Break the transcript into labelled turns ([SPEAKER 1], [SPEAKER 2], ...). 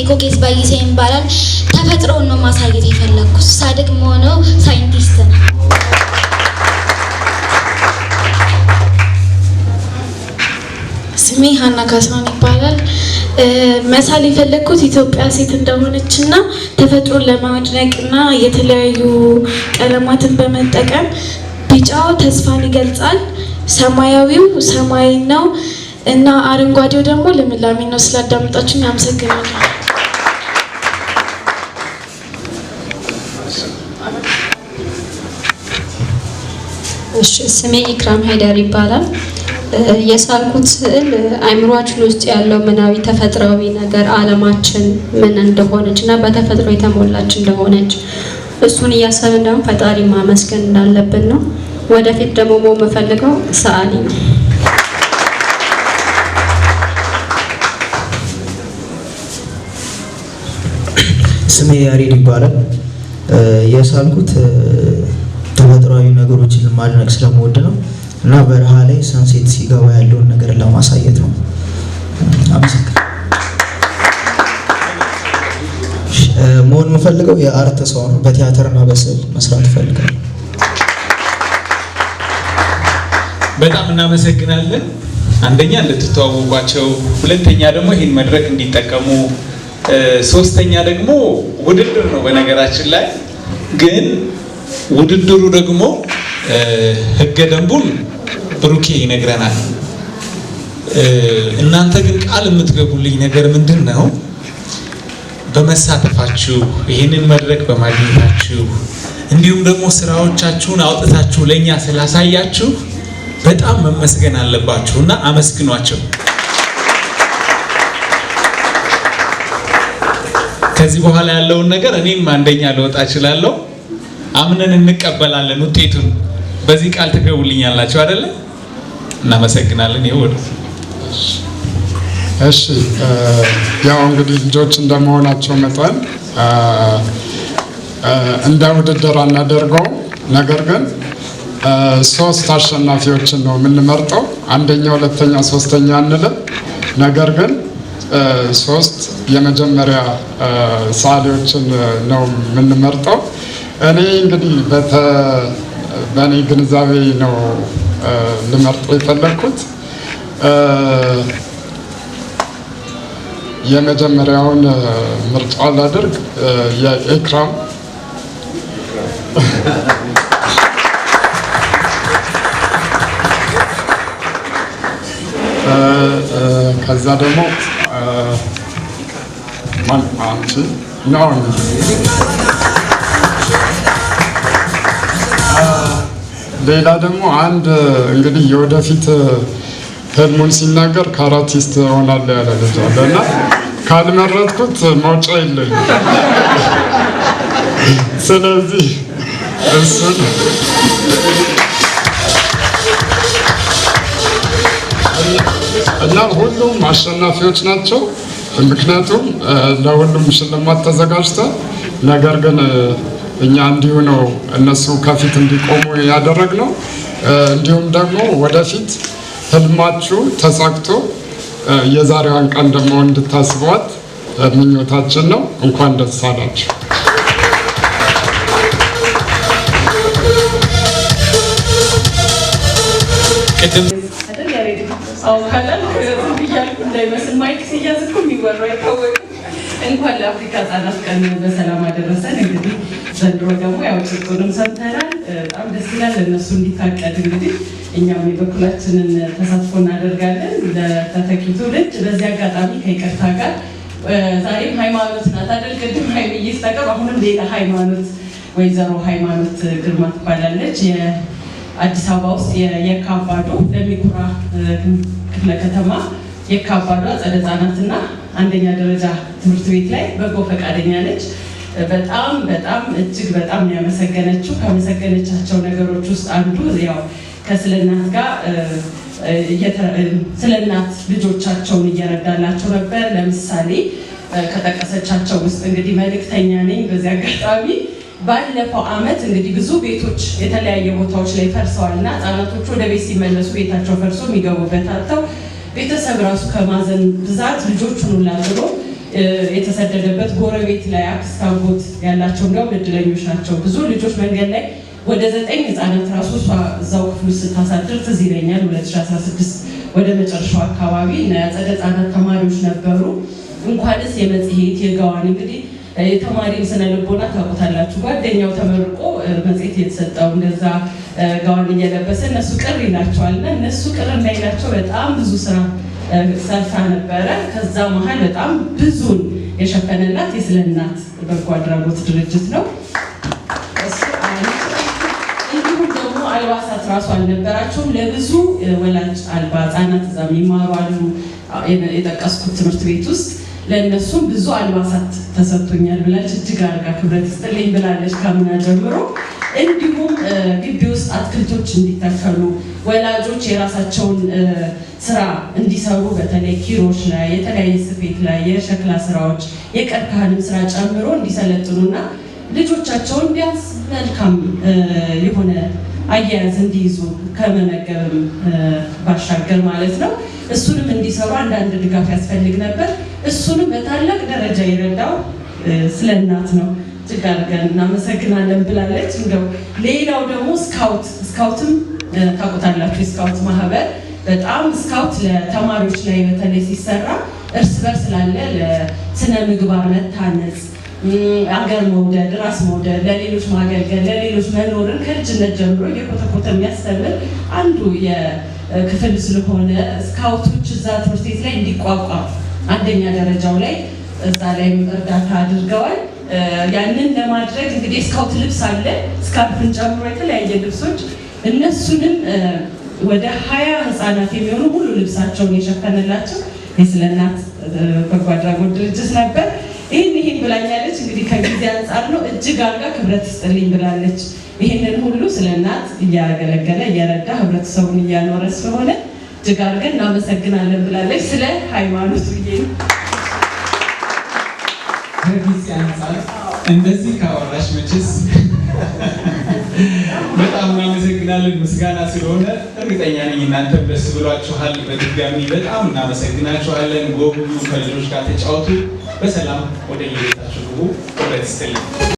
[SPEAKER 1] ኮኬስ ባይሴ ይባላል። ተፈጥሮን ነው ማሳየት የፈለኩት። ሳድግ ሆነው ሳይንቲስት ነው።
[SPEAKER 2] ስሜ ሀና ካሳን ይባላል። መሳል የፈለኩት ኢትዮጵያ ሴት እንደሆነችና ተፈጥሮን ለማድነቅና የተለያዩ ቀለማትን በመጠቀም ቢጫው ተስፋን ይገልጻል፣ ሰማያዊው ሰማይ ነው እና አረንጓዴው ደግሞ ልምላሜ ነው። ስላዳመጣችሁኝ አመሰግናለሁ።
[SPEAKER 3] እሺ ስሜ ኢክራም ሃይደር ይባላል። የሳልኩት ስዕል አይምሮአችን ውስጥ ያለው ምናዊ ተፈጥሯዊ ነገር ዓለማችን ምን እንደሆነች እና በተፈጥሮ የተሞላች እንደሆነች እሱን እያሰብን ደግሞ ፈጣሪ ማመስገን እንዳለብን ነው። ወደፊት ደግሞ የምፈልገው ሰዓሊ ነው።
[SPEAKER 4] ስሜ ያሬድ ይባላል። የሳልኩት ተፈጥሯዊ ነገሮችን ማድነቅ ስለምወድ ነው እና በረሃ ላይ ሰንሴት ሲገባ ያለውን ነገር ለማሳየት ነው። አመሰግናለሁ። መሆን የምፈልገው የአርት ሰው ነው። በቲያትርና በስዕል መስራት እፈልጋለሁ።
[SPEAKER 5] በጣም እናመሰግናለን። አንደኛ እንድትተዋወቋቸው፣ ሁለተኛ ደግሞ ይህን መድረክ እንዲጠቀሙ፣ ሶስተኛ ደግሞ ውድድር ነው። በነገራችን ላይ ግን ውድድሩ ደግሞ ህገ ደንቡን ብሩኬ ይነግረናል። እናንተ ግን ቃል የምትገቡልኝ ነገር ምንድን ነው? በመሳተፋችሁ ይህንን መድረክ በማግኘታችሁ እንዲሁም ደግሞ ስራዎቻችሁን አውጥታችሁ ለእኛ ስላሳያችሁ በጣም መመስገን አለባችሁ እና አመስግኗቸው። ከዚህ በኋላ ያለውን ነገር እኔም አንደኛ ልወጣ እችላለሁ። አምነን እንቀበላለን ውጤቱን። በዚህ ቃል ትገቡልኛላችሁ አይደለ? እናመሰግናለን። ይሁን።
[SPEAKER 6] እሺ ያው እንግዲህ ልጆች እንደመሆናቸው መጠን እንደ ውድድር አናደርገው። ነገር ግን ሶስት አሸናፊዎችን ነው የምንመርጠው። አንደኛ፣ ሁለተኛ፣ ሶስተኛ አንልም። ነገር ግን ሶስት የመጀመሪያ ሰዓሊዎችን ነው የምንመርጠው። እኔ እንግዲህ በእኔ ግንዛቤ ነው ልመርጥ የፈለኩት። የመጀመሪያውን ምርጫ ላድርግ። የኢክራም ከዛ ደግሞ አንቺ ነው። ሌላ ደግሞ አንድ እንግዲህ የወደፊት ህልሙን ሲናገር ካራቲስት ሆናለሁ ያለ ልጅ አለ እና ካልመረጥኩት መውጫ የለኝም። ስለዚህ እሱን እና ሁሉም አሸናፊዎች ናቸው። ምክንያቱም ለሁሉም ሽልማት ተዘጋጅቷል። ነገር ግን እኛ እንዲሁ ነው እነሱ ከፊት እንዲቆሙ ያደረግነው። እንዲሁም ደግሞ ወደፊት ህልማችሁ ተሳክቶ የዛሬዋን ቀን ደግሞ እንድታስቧት ምኞታችን ነው። እንኳን ደስ አላችሁ።
[SPEAKER 5] ቅድም
[SPEAKER 7] እንኳን ለአፍሪካ ህጻናት ቀን በሰላም አደረሰን። እንግዲህ ዘንድሮ ደግሞ ያው ጭብጡንም ሰምተናል። በጣም ደስ ይላል። ለእነሱ እንዲታቀድ እንግዲህ እኛም የበኩላችንን ተሳትፎ እናደርጋለን ለተተኪው ትውልድ። በዚህ አጋጣሚ ከይቅርታ ጋር ዛሬም ሃይማኖት ናት አይደል? ቅድም ሀይሚዬ ስታቀርብ አሁንም ሌላ ሃይማኖት፣ ወይዘሮ ሃይማኖት ግርማ ትባላለች። የአዲስ አበባ ውስጥ የካባዶ ለሚኩራ ክፍለ ከተማ የካባዶ አጸደ ህጻናትና አንደኛ ደረጃ ትምህርት ቤት ላይ በጎ ፈቃደኛ ነች። በጣም በጣም እጅግ በጣም ያመሰገነችው ከመሰገነቻቸው ነገሮች ውስጥ አንዱ ያው ከስለናት ጋር ስለናት ልጆቻቸውን እየረዳላቸው ነበር። ለምሳሌ ከጠቀሰቻቸው ውስጥ እንግዲህ መልእክተኛ ነኝ። በዚህ አጋጣሚ ባለፈው አመት እንግዲህ ብዙ ቤቶች የተለያየ ቦታዎች ላይ ፈርሰዋልና ህጻናቶቹ ወደ ቤት ሲመለሱ ቤታቸው ፈርሶ የሚገቡበት አጥተው ቤተሰብ ራሱ ከማዘን ብዛት ልጆቹን ሁላ ብሎ የተሰደደበት ጎረቤት ላይ አክስት አጎት ያላቸው ነው እድለኞች ናቸው። ብዙ ልጆች መንገድ ላይ ወደ 9 ህፃናት ራሱ እዛው ክፍል ውስጥ ስታሳድር ትዝ ይለኛል። 2016 ወደ መጨረሻው አካባቢ እና ያጸደ ህፃናት ተማሪዎች ነበሩ። እንኳንስ የመጽሔት የጋዋን እንግዲህ የተማሪን ስነ ልቦና ታውቁታላችሁ። ጓደኛው ተመርቆ መጽሔት የተሰጠው እንደዛ ጋዋን እየለበሰ እነሱ ቅር ይላቸዋልና እነሱ ቅር እንዳይላቸው በጣም ብዙ ስራ ሰርታ ነበረ። ከዛ መሀል በጣም ብዙን የሸፈነላት የስለ እናት በጎ አድራጎት ድርጅት ነው። እንዲሁም ደግሞ አልባሳት ራሱ አልነበራቸውም። ለብዙ ወላጅ አልባ ህጻናት እዛ የሚማሩ አሉ የጠቀስኩት ትምህርት ቤት ውስጥ ለእነሱም ብዙ አልባሳት ተሰጥቶኛል ብላለች። እጅግ አድርጋ ክብረት ይስጥልኝ ብላለች ካምና ጀምሮ። እንዲሁም ግቢ ውስጥ አትክልቶች እንዲተከሉ ወላጆች የራሳቸውን ስራ እንዲሰሩ በተለይ ኪሮች ላይ የተለያየ ስፌት ላይ የሸክላ ስራዎች የቀርከሃንም ስራ ጨምሮ እንዲሰለጥኑና ልጆቻቸውን ቢያንስ መልካም የሆነ አያያዝ እንዲይዙ ከመመገብም ባሻገር ማለት ነው እሱንም እንዲሰሩ አንዳንድ ድጋፍ ያስፈልግ ነበር። እሱንም በታላቅ ደረጃ ይረዳው ስለ እናት ነው። እጅግ አድርገን እናመሰግናለን ብላለች። እንደው ሌላው ደግሞ ስካውትም ታውቁታላችሁ። የስካውት ማህበር በጣም ስካውት ለተማሪዎች ላይ በተለይ ሲሰራ እርስ በርስ ላለ ለስነ ምግባር መታነጽ፣ አገር መውደድ፣ ራስ መውደድ፣ ለሌሎች ማገልገል፣ ለሌሎች መኖርን ከልጅነት ጀምሮ እየኮተኮተ የሚያስተምር አንዱ የክፍል ስለሆነ ስካውቶች እዛ ትምህርት ቤት ላይ እንዲቋቋም አንደኛ ደረጃው ላይ እዛ ላይም እርዳታ አድርገዋል። ያንን ለማድረግ እንግዲህ ስካውት ልብስ አለ ስካርፍን ጨምሮ የተለያየ ልብሶች እነሱንም ወደ 20 ህፃናት የሚሆኑ ሙሉ ልብሳቸውን የሸፈነላቸው የስለ እናት በጎ አድራጎት ድርጅት ነበር። ይህን ብላኛለች። እንግዲህ ከጊዜ አንጻር ነው። እጅግ አድርጋ ክብረት ይስጥልኝ ብላለች። ይህንን ሁሉ ስለ እናት እያገለገለ እየረዳ ህብረተሰቡን እያኖረ ስለሆነ እጅግ አድርገን እናመሰግናለን ብላለች። ስለ ሃይማኖት ብዬ ነው።
[SPEAKER 5] ከጊዜ አንጻር እንደዚህ ካወራሽ መቼስ በጣም እናመሰግናለን። ምስጋና ስለሆነ እርግጠኛ ነኝ እናንተም ደስ ብሏችኋል። በድጋሚ በጣም እናመሰግናችኋለን። ጎብኙ፣ ከልጆች ጋር ተጫወቱ፣ በሰላም ወደ የቤታችሁ ግቡ። ክብረት ይስጥልኝ።